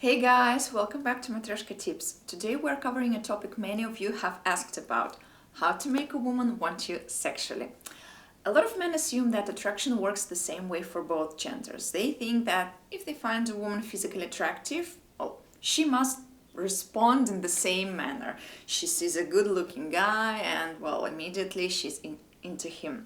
Hey guys, welcome back to Matryoshka Tips. Today we're covering a topic many of you have asked about: how to make a woman want you sexually. A lot of men assume that attraction works the same way for both genders. They think that if they find a woman physically attractive, well, she must respond in the same manner. She sees a good-looking guy and, well, immediately she's into him.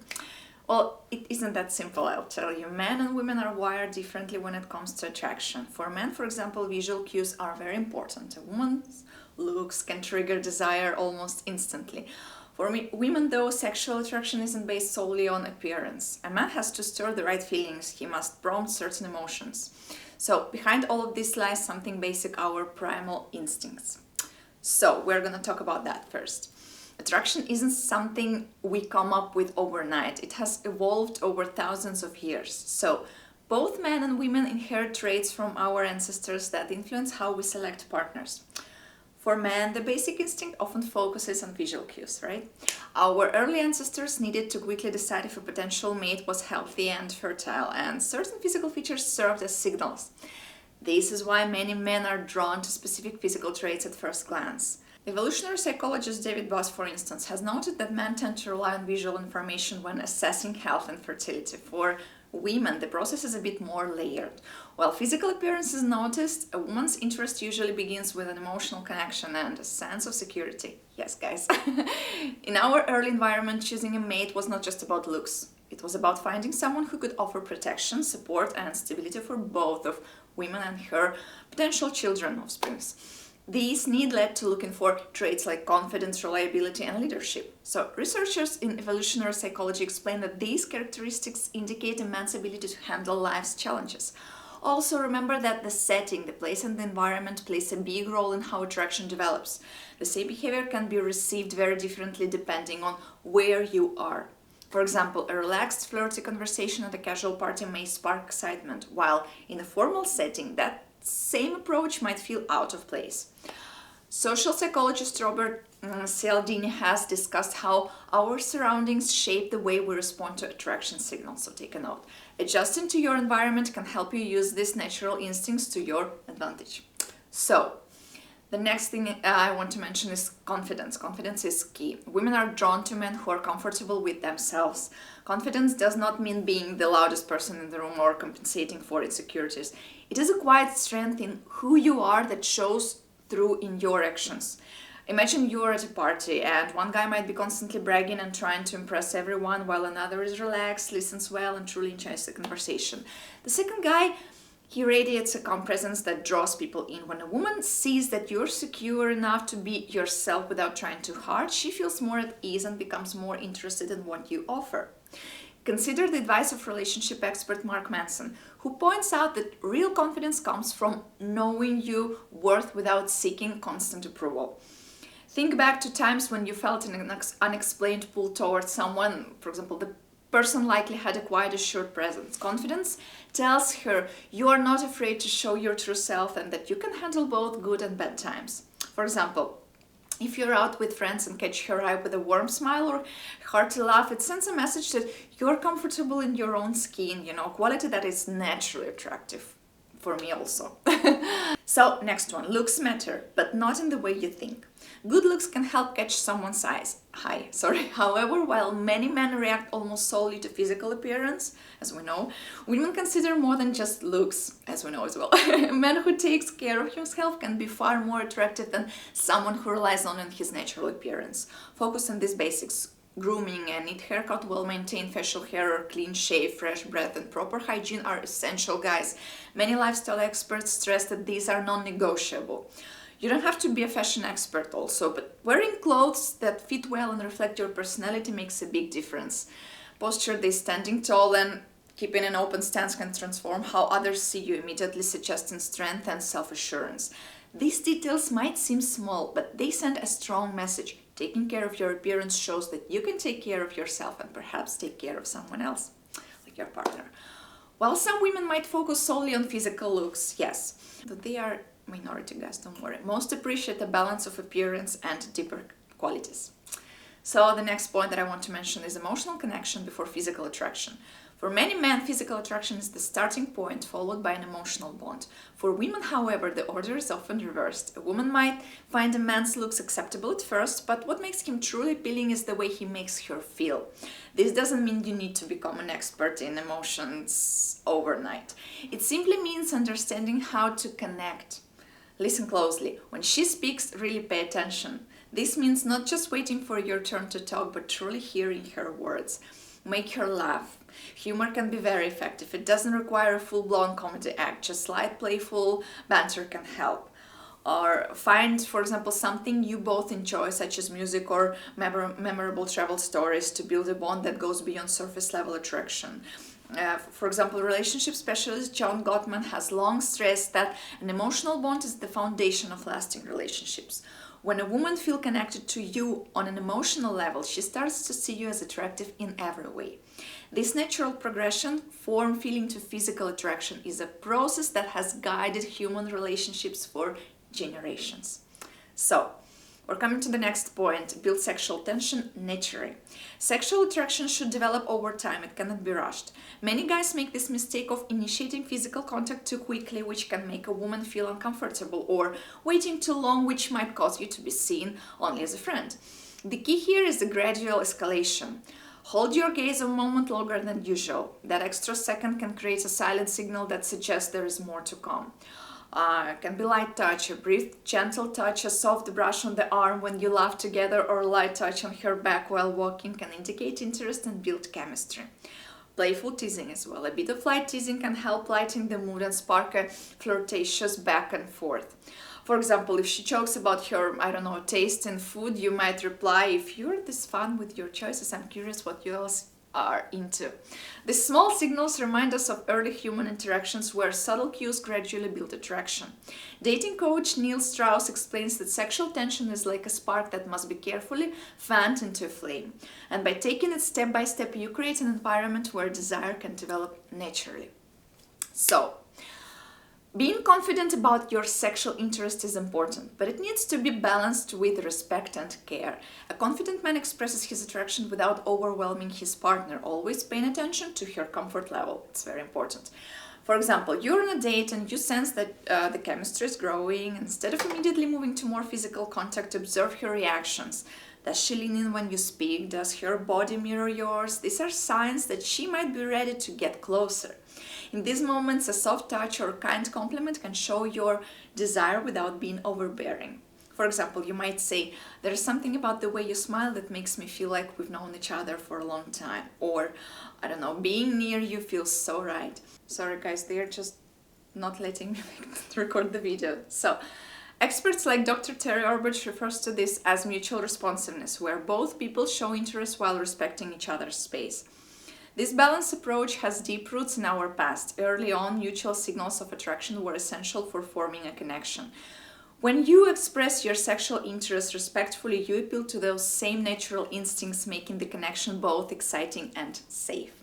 Well, it isn't that simple, I'll tell you. Men and women are wired differently when it comes to attraction. For men, for example, visual cues are very important. A woman's looks can trigger desire almost instantly. For women, though, sexual attraction isn't based solely on appearance. A man has to stir the right feelings. He must prompt certain emotions. So, behind all of this lies something basic: our primal instincts. So, we're gonna talk about that first. Attraction isn't something we come up with overnight. It has evolved over thousands of years. So, both men and women inherit traits from our ancestors that influence how we select partners. For men, the basic instinct often focuses on visual cues, right? Our early ancestors needed to quickly decide if a potential mate was healthy and fertile, and certain physical features served as signals. This is why many men are drawn to specific physical traits at first glance. Evolutionary psychologist David Boss, for instance, has noted that men tend to rely on visual information when assessing health and fertility. For women, the process is a bit more layered. While physical appearance is noticed, a woman's interest usually begins with an emotional connection and a sense of security. Yes, guys. In our early environment, choosing a mate was not just about looks. It was about finding someone who could offer protection, support, and stability for both of women and her potential children, offsprings. These need led to looking for traits like confidence, reliability, and leadership. So, researchers in evolutionary psychology explain that these characteristics indicate a man's ability to handle life's challenges. Also, remember that the setting, the place, and the environment plays a big role in how attraction develops. The same behavior can be received very differently depending on where you are. For example, a relaxed, flirty conversation at a casual party may spark excitement, while in a formal setting, that same approach might feel out of place. Social psychologist Robert Cialdini has discussed how our surroundings shape the way we respond to attraction signals. So take a note. Adjusting to your environment can help you use these natural instincts to your advantage. So, the next thing I want to mention is confidence. Confidence is key. Women are drawn to men who are comfortable with themselves. Confidence does not mean being the loudest person in the room or compensating for insecurities. It is a quiet strength in who you are that shows through in your actions. Imagine you're at a party and one guy might be constantly bragging and trying to impress everyone while another is relaxed, listens well, and truly enjoys the conversation. The second guy, he radiates a calm presence that draws people in. When a woman sees that you're secure enough to be yourself without trying too hard, she feels more at ease and becomes more interested in what you offer. Consider the advice of relationship expert Mark Manson, who points out that real confidence comes from knowing your worth without seeking constant approval. Think back to times when you felt an unexplained pull towards someone. For example, the person likely had a quiet, assured presence. Confidence tells her you are not afraid to show your true self and that you can handle both good and bad times. For example, if you're out with friends and catch her eye with a warm smile or hearty laugh, it sends a message that you're comfortable in your own skin, a quality that is naturally attractive. For me also. So, next one. Looks matter, but not in the way you think. Good looks can help catch someone's eyes. However, while many men react almost solely to physical appearance, as we know, women consider more than just looks, as we know as well. A man who takes care of himself can be far more attractive than someone who relies only on his natural appearance. Focus on these basics. Grooming, a neat haircut, well-maintained facial hair, or clean shave, fresh breath, and proper hygiene are essential, guys. Many lifestyle experts stress that these are non-negotiable. You don't have to be a fashion expert also, but wearing clothes that fit well and reflect your personality makes a big difference. Posture, this standing tall and keeping an open stance can transform how others see you, immediately suggesting strength and self-assurance. These details might seem small, but they send a strong message. Taking care of your appearance shows that you can take care of yourself and perhaps take care of someone else, like your partner. While some women might focus solely on physical looks, yes, but they are minority, guys, don't worry. Most appreciate a balance of appearance and deeper qualities. So the next point that I want to mention is emotional connection before physical attraction. For many men, physical attraction is the starting point, followed by an emotional bond. For women, however, the order is often reversed. A woman might find a man's looks acceptable at first, but what makes him truly appealing is the way he makes her feel. This doesn't mean you need to become an expert in emotions overnight. It simply means understanding how to connect. Listen closely. When she speaks, really pay attention. This means not just waiting for your turn to talk, but truly hearing her words. Make her laugh. Humor can be very effective. It doesn't require a full-blown comedy act. Just light, playful banter can help. Or find, for example, something you both enjoy, such as music or memorable travel stories, to build a bond that goes beyond surface-level attraction. For example, relationship specialist John Gottman has long stressed that an emotional bond is the foundation of lasting relationships. When a woman feels connected to you on an emotional level, she starts to see you as attractive in every way. This natural progression from feeling to physical attraction is a process that has guided human relationships for generations. So, we're coming to the next point: build sexual tension naturally. Sexual attraction should develop over time, it cannot be rushed. Many guys make this mistake of initiating physical contact too quickly, which can make a woman feel uncomfortable, or waiting too long, which might cause you to be seen only as a friend. The key here is the gradual escalation. Hold your gaze a moment longer than usual. That extra second can create a silent signal that suggests there is more to come. It can be light touch, a brief, gentle touch, a soft brush on the arm when you laugh together, or a light touch on her back while walking can indicate interest and build chemistry. Playful teasing as well. A bit of light teasing can help lighten the mood and spark a flirtatious back and forth. For example, if she jokes about her, taste in food, you might reply, "If you're this fun with your choices, I'm curious what you else are into." These small signals remind us of early human interactions where subtle cues gradually build attraction. Dating coach Neil Strauss explains that sexual tension is like a spark that must be carefully fanned into a flame. And by taking it step by step, you create an environment where desire can develop naturally. So, being confident about your sexual interest is important, but it needs to be balanced with respect and care. A confident man expresses his attraction without overwhelming his partner, always paying attention to her comfort level. It's very important. For example, you're on a date and you sense that the chemistry is growing. Instead of immediately moving to more physical contact, observe her reactions. Does she lean in when you speak? Does her body mirror yours? These are signs that she might be ready to get closer. In these moments, a soft touch or kind compliment can show your desire without being overbearing. For example, you might say, "There's something about the way you smile that makes me feel like we've known each other for a long time." Or, "Being near you feels so right." Sorry guys, they're just not letting me record the video. So, experts like Dr. Terry Orbach refers to this as mutual responsiveness, where both people show interest while respecting each other's space. This balanced approach has deep roots in our past. Early on, mutual signals of attraction were essential for forming a connection. When you express your sexual interest respectfully, you appeal to those same natural instincts, making the connection both exciting and safe.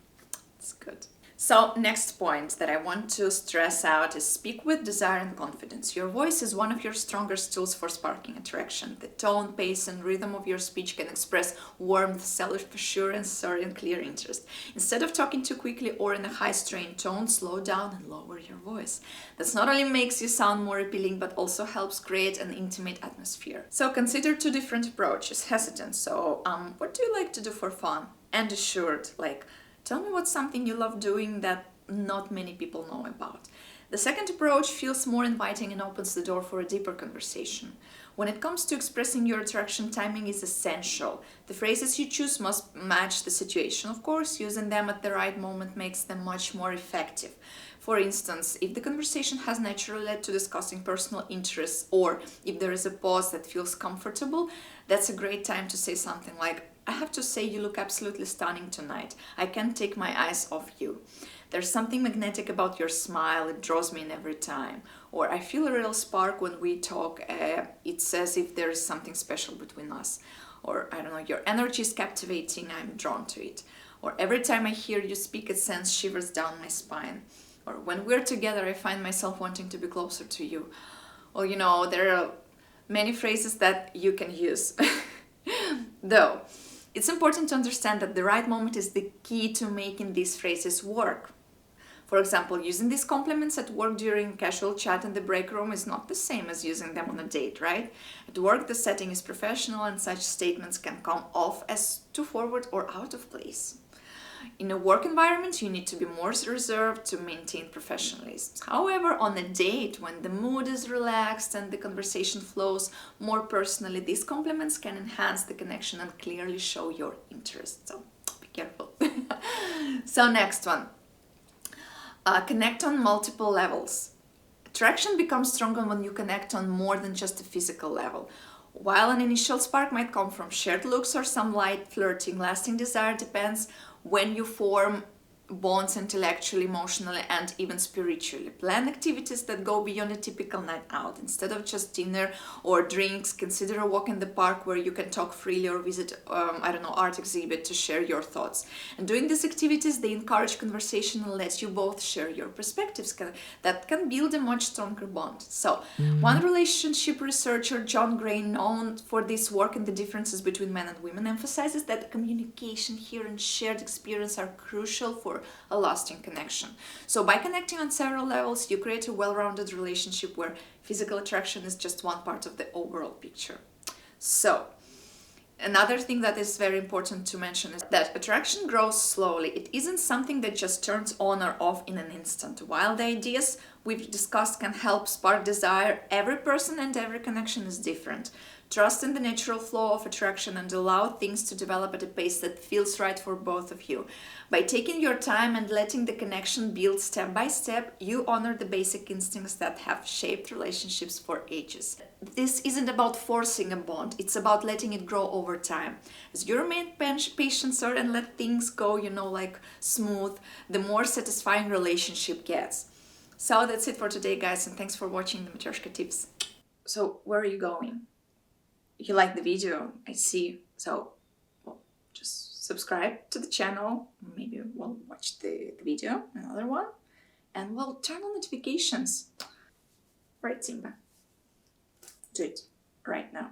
It's good. So, next point that I want to stress out is speak with desire and confidence. Your voice is one of your strongest tools for sparking attraction. The tone, pace, and rhythm of your speech can express warmth, self-assurance, and clear interest. Instead of talking too quickly or in a high-strained tone, slow down and lower your voice. This not only makes you sound more appealing, but also helps create an intimate atmosphere. So, consider two different approaches. Hesitant. So, what do you like to do for fun? And assured, like, tell me what's something you love doing that not many people know about. The second approach feels more inviting and opens the door for a deeper conversation. When it comes to expressing your attraction, timing is essential. The phrases you choose must match the situation. Of course, using them at the right moment makes them much more effective. For instance, if the conversation has naturally led to discussing personal interests, or if there is a pause that feels comfortable, that's a great time to say something like, "I have to say you look absolutely stunning tonight. I can't take my eyes off you. There's something magnetic about your smile. It draws me in every time." Or, "I feel a real spark when we talk. It's as if there is something special between us." Or, "Your energy is captivating. I'm drawn to it." Or, "Every time I hear you speak, it sends shivers down my spine." Or, "When we're together, I find myself wanting to be closer to you." Well, there are many phrases that you can use. Though, It's important to understand that the right moment is the key to making these phrases work. For example, using these compliments at work during casual chat in the break room is not the same as using them on a date, right? At work, the setting is professional and such statements can come off as too forward or out of place. In a work environment, you need to be more reserved to maintain professionalism. However, on a date, when the mood is relaxed and the conversation flows more personally, these compliments can enhance the connection and clearly show your interest. So be careful. So next one. Connect on multiple levels. Attraction becomes stronger when you connect on more than just a physical level. While an initial spark might come from shared looks or some light flirting, lasting desire depends when you form bonds intellectually, emotionally, and even spiritually. Plan activities that go beyond a typical night out. Instead of just dinner or drinks, consider a walk in the park where you can talk freely or visit, art exhibit to share your thoughts. And doing these activities, they encourage conversation and let you both share your perspectives. That can build a much stronger bond. So, one relationship researcher, John Gray, known for this work in the differences between men and women, emphasizes that communication here and shared experience are crucial for a lasting connection. So by connecting on several levels, you create a well-rounded relationship where physical attraction is just one part of the overall picture. So another thing that is very important to mention is that attraction grows slowly. It isn't something that just turns on or off in an instant. While the ideas we've discussed can help spark desire, every person and every connection is different. Trust in the natural flow of attraction and allow things to develop at a pace that feels right for both of you. By taking your time and letting the connection build step by step, you honor the basic instincts that have shaped relationships for ages. This isn't about forcing a bond, it's about letting it grow over time. As you remain patient, sir, and let things go, smooth, the more satisfying relationship gets. So that's it for today, guys, and thanks for watching the Matryoshka Tips. So where are you going? You like the video, I see. So, just subscribe to the channel. Maybe we'll watch the video, another one. And we'll turn on notifications. Right, Simba? Do it right now.